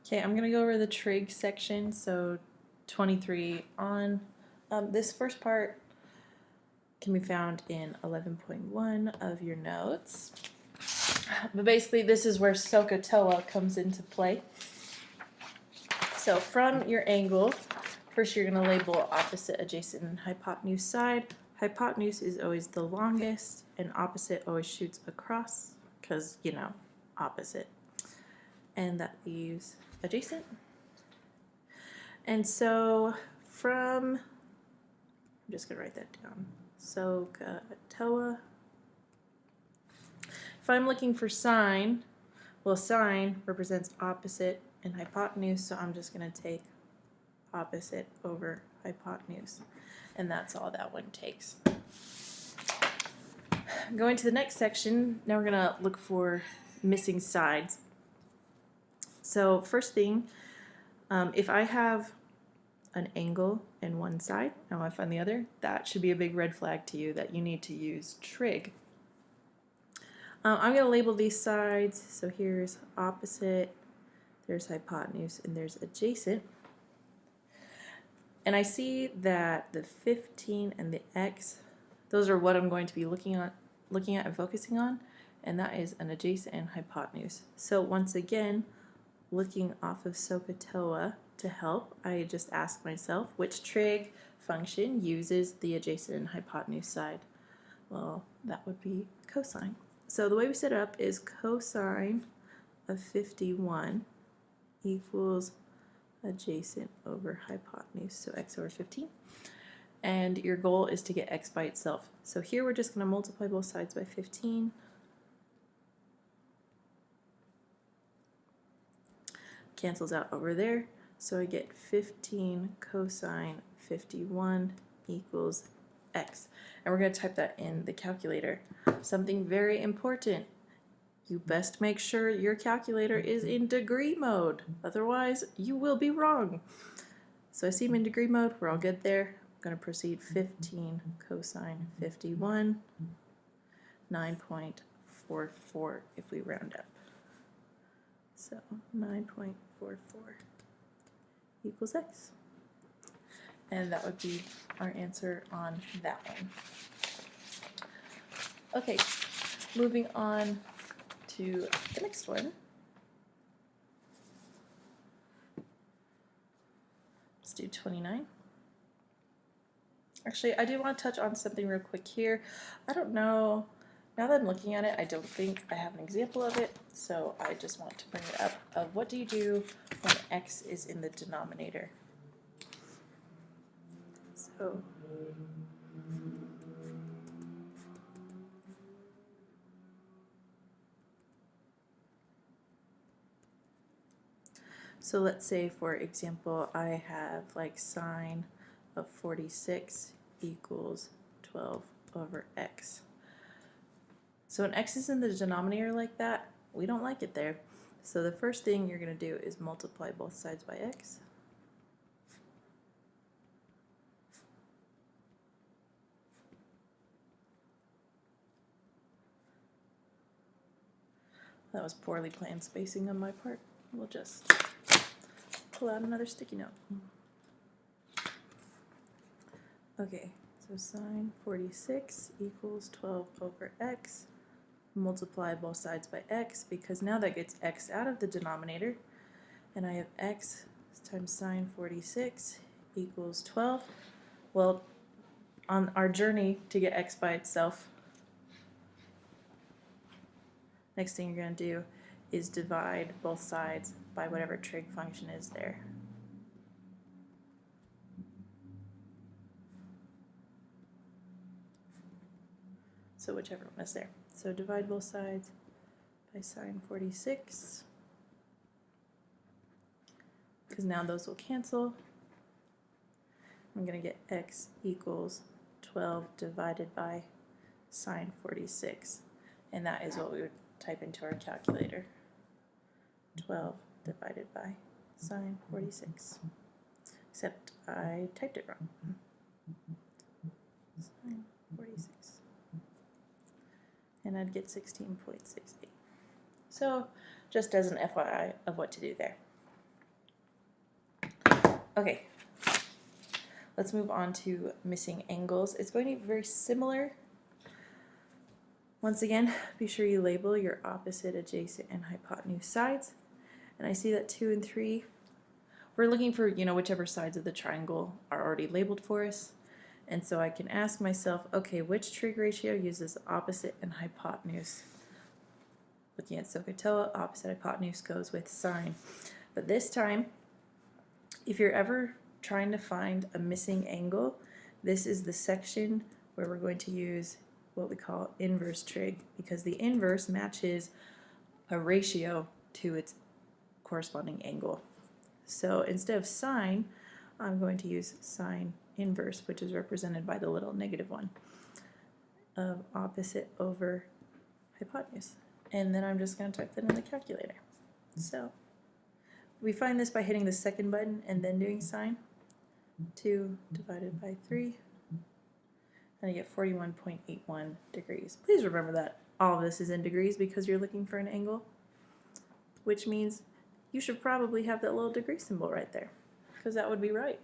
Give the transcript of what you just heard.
Okay, I'm going to go over the trig section, so 23 on. This first part can be found in 11.1 of your notes. But basically, this is where SOHCAHTOA comes into play. So from your angle, first you're going to label opposite, adjacent, and hypotenuse side. Hypotenuse is always the longest, and opposite always shoots across, because, you know, opposite. And that leaves adjacent. And so from, I'm just going to write that down, SOHCAHTOA. If I'm looking for sine, well, sine represents opposite and hypotenuse, so I'm just going to take opposite over hypotenuse. And that's all that one takes. Going to the next section, now we're going to look for missing sides. So first thing, if I have an angle in one side and I find the other, that should be a big red flag to you that you need to use trig. I'm going to label these sides. So here's opposite, there's hypotenuse, and there's adjacent. And I see that the 15 and the x, those are what I'm going to be looking at and focusing on, and that is an adjacent and hypotenuse. So once again, looking off of SOHCAHTOA to help, I just ask myself, which trig function uses the adjacent and hypotenuse side? Well, that would be cosine. So the way we set it up is cosine of 51 equals adjacent over hypotenuse, so x over 15. And your goal is to get x by itself. So here we're just going to multiply both sides by 15. Cancels out over there, so I get 15 cosine 51 equals x. And we're going to type that in the calculator. Something very important. You best make sure your calculator is in degree mode. Otherwise, you will be wrong. So I see I'm in degree mode. We're all good there. I'm going to proceed 15 cosine 51, 9.44 if we round up. So 9.44 equals x. And that would be our answer on that one. Okay, moving on to the next one. Let's do 29. Actually, I do want to touch on something real quick here. I don't know, now that I'm looking at it, I don't think I have an example of it, so I just want to bring it up of what do you do when x is in the denominator. So let's say, for example, I have like sine of 46 equals 12 over x. So when x is in the denominator like that, we don't like it there. So the first thing you're going to do is multiply both sides by x. That was poorly planned spacing on my part. We'll just pull out another sticky note. Okay, so sine 46 equals 12 over x. Multiply both sides by x, because now that gets x out of the denominator, and I have x times sine 46 equals 12. Well, on our journey to get x by itself, next thing you're going to do is divide both sides by whatever trig function is there. So whichever one is there. So divide both sides by sine 46, because now those will cancel. I'm going to get x equals 12 divided by sine 46, and that is what we would type into our calculator. 12 divided by sine 46. Except I typed it wrong. Sine 46. And I'd get 16.68. So just as an FYI of what to do there. Okay, let's move on to missing angles. It's going to be very similar. Once again, be sure you label your opposite, adjacent, and hypotenuse sides. And I see that 2 and 3, we're looking for, whichever sides of the triangle are already labeled for us. And so I can ask myself, okay, which trig ratio uses opposite and hypotenuse? Looking at SOHCAHTOA, opposite hypotenuse goes with sine. But this time, if you're ever trying to find a missing angle, this is the section where we're going to use what we call inverse trig, because the inverse matches a ratio to its corresponding angle. So instead of sine, I'm going to use sine inverse, which is represented by the little -1 of opposite over hypotenuse. And then I'm just going to type that in the calculator. So we find this by hitting the second button and then doing sine. 2 divided by 3, and I get 41.81 degrees. Please remember that all of this is in degrees because you're looking for an angle, which means you should probably have that little degree symbol right there, because that would be right.